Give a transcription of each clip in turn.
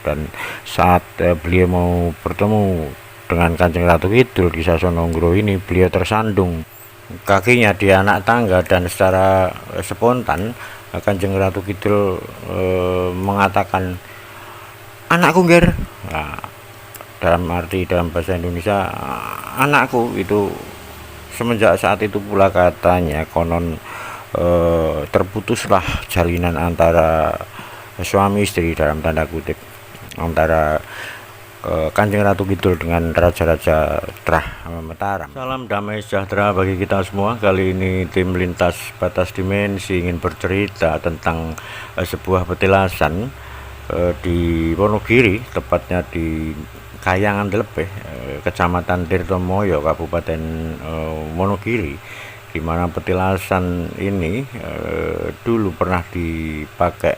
Dan saat beliau mau bertemu dengan Kanjeng Ratu Kidul di Sasononggro ini, beliau tersandung kakinya di anak tangga, dan secara spontan Kanjeng Ratu Kidul mengatakan, "Anakku, Nger." Nah, dalam bahasa Indonesia, anakku itu. Semenjak saat itu pula katanya konon terputuslah jalinan antara suami istri dalam tanda kutip antara Kanjeng Ratu Kidul dengan Raja-Raja Trah Mataram. Salam damai sejahtera bagi kita semua. Kali ini tim Lintas Batas Dimensi ingin bercerita tentang sebuah petilasan di Wonogiri, tepatnya di Kayangan Delepeh, Kecamatan Tirtomoyo, Kabupaten Wonogiri, di mana petilasan ini dulu pernah dipakai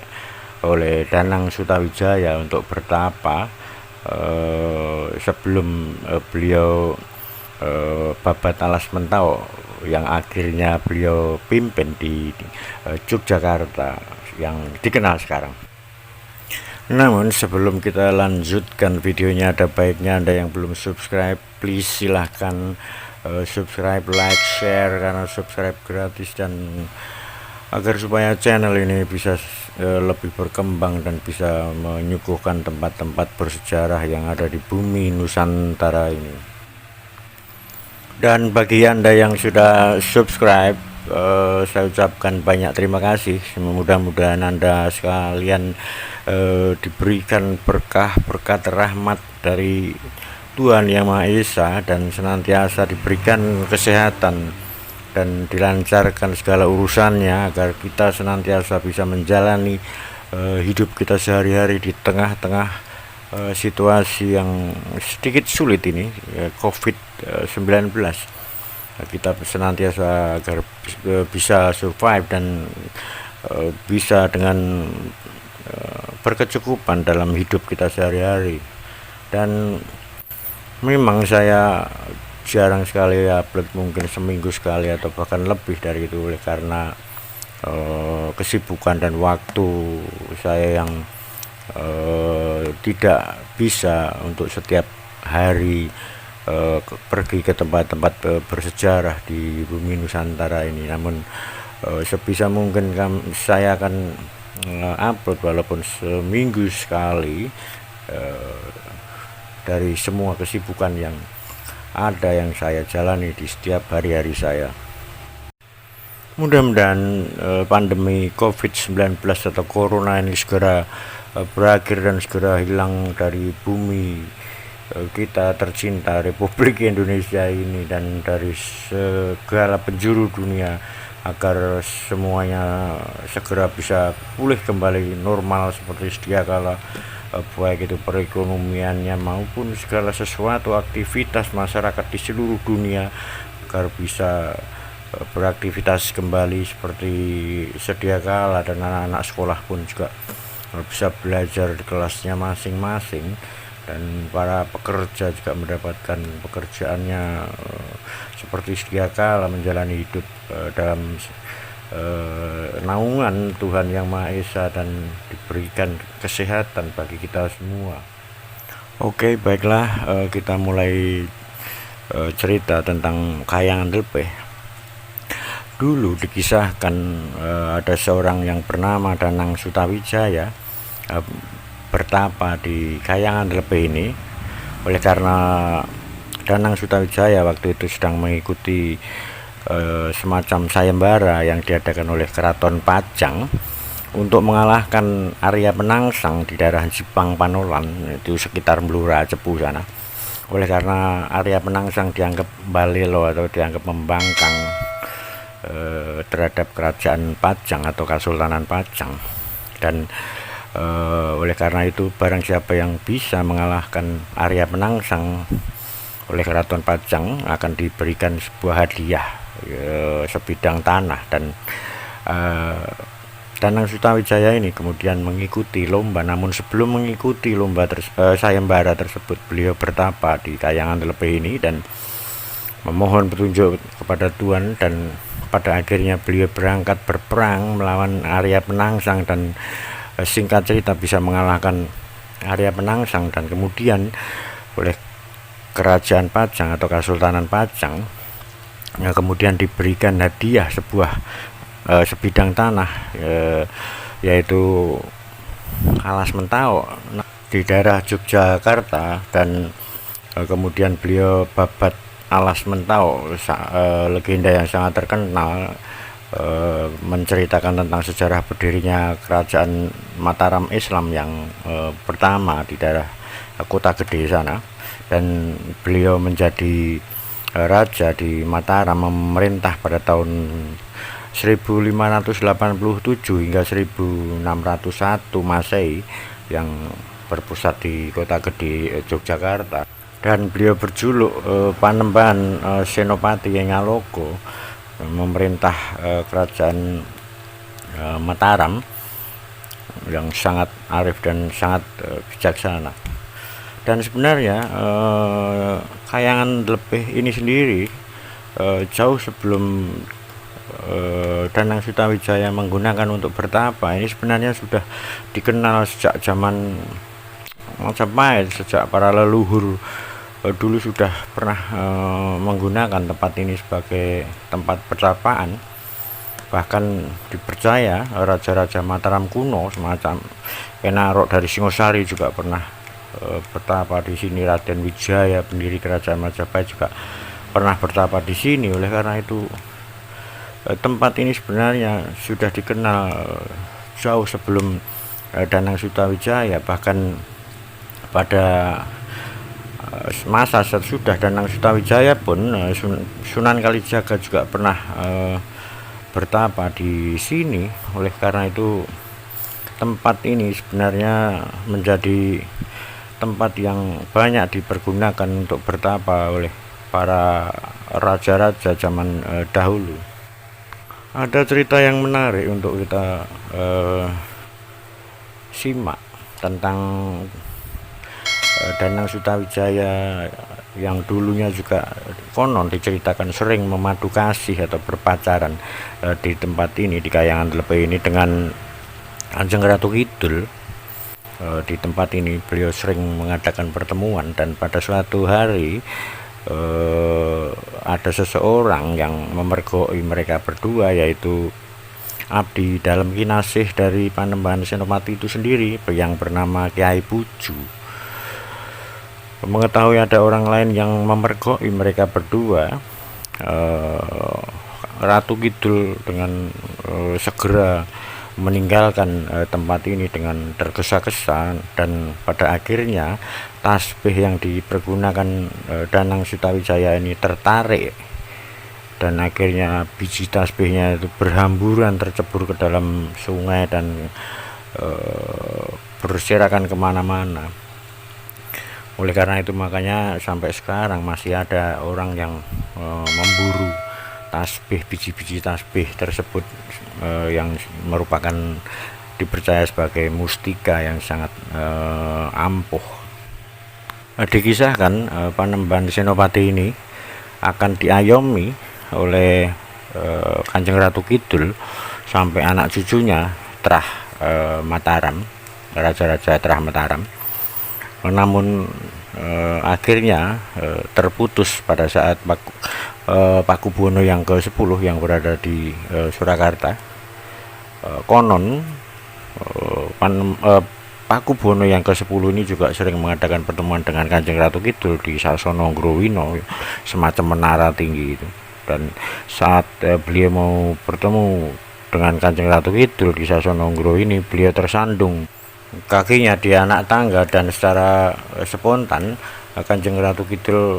oleh Danang Sutawijaya untuk bertapa sebelum beliau babat alas mentau yang akhirnya beliau pimpin di Yogyakarta yang dikenal sekarang. Namun sebelum kita lanjutkan videonya, ada baiknya Anda yang belum subscribe, please silahkan subscribe, like, share, karena subscribe gratis, dan agar supaya channel ini bisa lebih berkembang dan bisa menyuguhkan tempat-tempat bersejarah yang ada di bumi Nusantara ini. Dan bagi Anda yang sudah subscribe, saya ucapkan banyak terima kasih. Mudah-mudahan Anda sekalian diberikan berkah rahmat dari Tuhan Yang Maha Esa, dan senantiasa diberikan kesehatan dan dilancarkan segala urusannya, agar kita senantiasa bisa menjalani hidup kita sehari-hari di tengah-tengah situasi yang sedikit sulit ini, COVID-19. Kita senantiasa agar bisa survive dan bisa dengan berkecukupan dalam hidup kita sehari-hari. Dan memang saya jarang sekali upload, mungkin seminggu sekali atau bahkan lebih dari itu, oleh karena kesibukan dan waktu saya yang tidak bisa untuk setiap hari pergi ke tempat-tempat bersejarah di bumi Nusantara ini. Namun sebisa mungkin saya akan upload walaupun seminggu sekali dari semua kesibukan yang ada yang saya jalani di setiap hari-hari saya. Mudah-mudahan pandemi COVID-19 atau Corona ini segera berakhir dan segera hilang dari bumi kita tercinta Republik Indonesia ini, dan dari segala penjuru dunia, agar semuanya segera bisa pulih kembali normal seperti sedia kala, baik itu perekonomiannya maupun segala sesuatu aktivitas masyarakat di seluruh dunia, agar bisa beraktivitas kembali seperti sedia kala, dan anak-anak sekolah pun juga bisa belajar di kelasnya masing-masing, dan para pekerja juga mendapatkan pekerjaannya seperti sedia kala, menjalani hidup dalam naungan Tuhan Yang Maha Esa, dan diberikan kesehatan bagi kita semua. Oke, baiklah, kita mulai cerita tentang Kayangan Delepeh. Dulu dikisahkan ada seorang yang bernama Danang Sutawijaya bertapa di Kayangan Delepeh ini. Oleh karena Danang Sutawijaya waktu itu sedang mengikuti semacam sayembara yang diadakan oleh Keraton Pajang untuk mengalahkan Arya Penangsang di daerah Jipang Panolan, itu sekitar Blora Cepu sana. Oleh karena Arya Penangsang dianggap balelo atau dianggap membangkang terhadap kerajaan Pajang atau Kesultanan Pajang, dan oleh karena itu barang siapa yang bisa mengalahkan Arya Penangsang oleh Keraton Pajang akan diberikan sebuah hadiah, sebidang tanah. Dan Danang Sutawijaya ini kemudian mengikuti lomba, namun sebelum mengikuti lomba sayembara tersebut, beliau bertapa di Kayangan Delepeh ini dan memohon petunjuk kepada Tuhan, dan pada akhirnya beliau berangkat berperang melawan Arya Penangsang, dan singkat cerita bisa mengalahkan area Penangsang, dan kemudian oleh Kerajaan Pajang atau Kesultanan Pajang kemudian diberikan hadiah sebuah sebidang tanah, yaitu Alas Mentao di daerah Yogyakarta. Dan kemudian beliau babat Alas Mentao, legenda yang sangat terkenal, menceritakan tentang sejarah berdirinya kerajaan Mataram Islam yang pertama di daerah Kota Gede sana. Dan beliau menjadi raja di Mataram, memerintah pada tahun 1587 hingga 1601 Masehi, yang berpusat di Kota Gede Yogyakarta. Dan beliau berjuluk Panembahan Senopati Ngalogo, memerintah kerajaan Mataram yang sangat arif dan sangat bijaksana. Dan sebenarnya Kayangan Lebih ini sendiri jauh sebelum Danang Sutawijaya menggunakan untuk bertapa, ini sebenarnya sudah dikenal sejak zaman Majapahit. Sejak para leluhur dulu sudah pernah menggunakan tempat ini sebagai tempat pertapaan. Bahkan dipercaya raja-raja Mataram kuno semacam Enarok dari Singosari juga pernah bertapa di sini. Raden Wijaya, pendiri kerajaan Majapahit, juga pernah bertapa di sini. Oleh karena itu tempat ini sebenarnya sudah dikenal jauh sebelum Danang Sutawijaya. Bahkan pada masa sesudah Danang Sutawijaya pun Sunan Kalijaga juga pernah bertapa di sini. Oleh karena itu tempat ini sebenarnya menjadi tempat yang banyak dipergunakan untuk bertapa oleh para raja-raja zaman dahulu. Ada cerita yang menarik untuk kita simak tentang Danang Sutawijaya yang dulunya juga konon diceritakan sering memadu kasih atau berpacaran di tempat ini, di Kayangan Lebih ini, dengan Kanjeng Ratu Kidul. Di tempat ini beliau sering mengadakan pertemuan, dan pada suatu hari ada seseorang yang memergoi mereka berdua, yaitu abdi dalam kinasih dari Panembahan Senopati itu sendiri, yang bernama Kyai Puju. Mengetahui ada orang lain yang memergoi mereka berdua, Ratu Kidul dengan segera meninggalkan tempat ini dengan tergesa-gesa, dan pada akhirnya tasbih yang dipergunakan Danang Sutawijaya ini tertarik, dan akhirnya biji tasbihnya itu berhamburan tercebur ke dalam sungai dan berserakan kemana-mana. Oleh karena itu makanya sampai sekarang masih ada orang yang memburu tasbih, biji-biji tasbih tersebut, yang merupakan dipercaya sebagai mustika yang sangat ampuh. Dikisahkan Panembahan Senopati ini akan diayomi oleh Kanjeng Ratu Kidul sampai anak cucunya Trah Mataram, raja-raja Trah Mataram. Namun akhirnya terputus pada saat Pakubuwono yang ke-10 yang berada di Surakarta. Konon Pakubuwono yang ke-10 ini juga sering mengadakan pertemuan dengan Kanjeng Ratu Kidul di Sasana Ngrowina, semacam menara tinggi itu. Dan saat beliau mau bertemu dengan Kanjeng Ratu Kidul di Sasana Ngrowina ini, beliau tersandung kakinya di anak tangga, dan secara spontan Kanjeng Ratu Kidul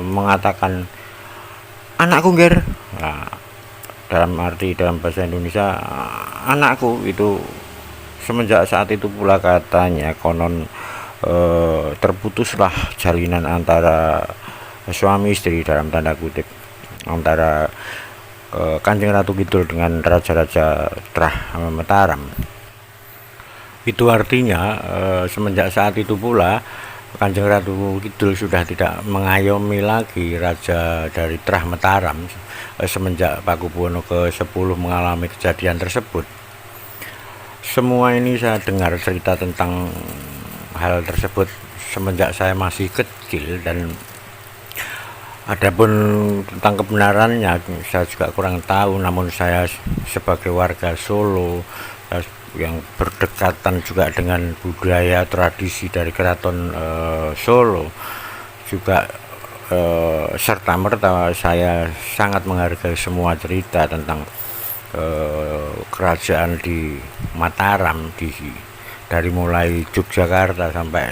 mengatakan, "Anakku, Nger." Nah, dalam bahasa Indonesia, anakku itu. Semenjak saat itu pula katanya konon terputuslah jalinan antara suami istri dalam tanda kutip antara Kanjeng Ratu Kidul dengan raja-raja Trah Mataram. Itu artinya semenjak saat itu pula Kanjeng Ratu Kidul sudah tidak mengayomi lagi raja dari Trah Mataram semenjak Pakubuwono ke-10 mengalami kejadian tersebut. Semua ini saya dengar cerita tentang hal tersebut semenjak saya masih kecil, dan adapun tentang kebenarannya saya juga kurang tahu. Namun saya sebagai warga Solo yang berdekatan juga dengan budaya tradisi dari Keraton Solo, juga serta merta saya sangat menghargai semua cerita tentang kerajaan di Mataram, dari mulai Yogyakarta sampai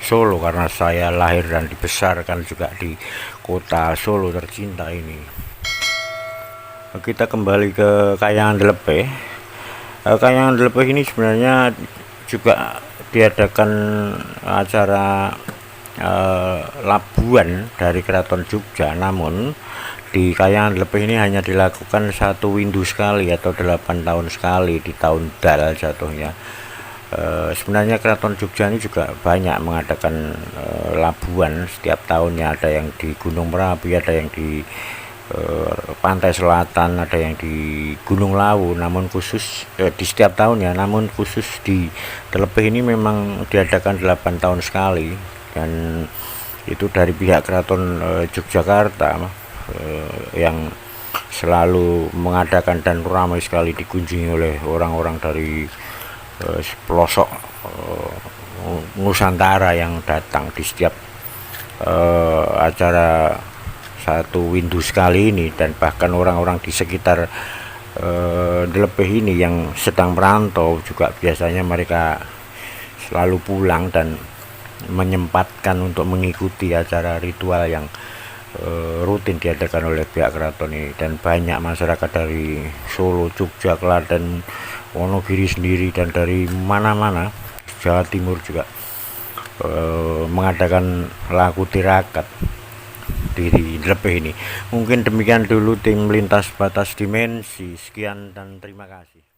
Solo, karena saya lahir dan dibesarkan juga di kota Solo tercinta ini. Kita kembali ke Kahyangan Delepeh. Kahyangan Delepeh ini sebenarnya juga diadakan acara labuan dari Keraton Jogja, namun di Kahyangan Delepeh ini hanya dilakukan 1 windu sekali atau 8 tahun sekali, di tahun Dal jatuhnya. Sebenarnya Keraton Jogja ini juga banyak mengadakan labuan setiap tahunnya. Ada yang di Gunung Merapi, ada yang di pantai selatan, ada yang di Gunung Lawu. Namun khusus di setiap tahunnya, namun khusus di Delepeh ini memang diadakan 8 tahun sekali, dan itu dari pihak Keraton Yogyakarta yang selalu mengadakan dan ramai sekali dikunjungi oleh orang-orang dari pelosok Nusantara yang datang di setiap acara 1 windu sekali ini. Dan bahkan orang-orang di sekitar Delepeh ini yang sedang merantau juga biasanya mereka selalu pulang dan menyempatkan untuk mengikuti acara ritual yang rutin diadakan oleh pihak keraton ini. Dan banyak masyarakat dari Solo, Jogja, Klaten, Wonogiri sendiri, dan dari mana-mana Jawa Timur juga mengadakan laku tirakat di Delepeh ini. Mungkin demikian dulu tim lintas batas dimensi. Sekian dan terima kasih.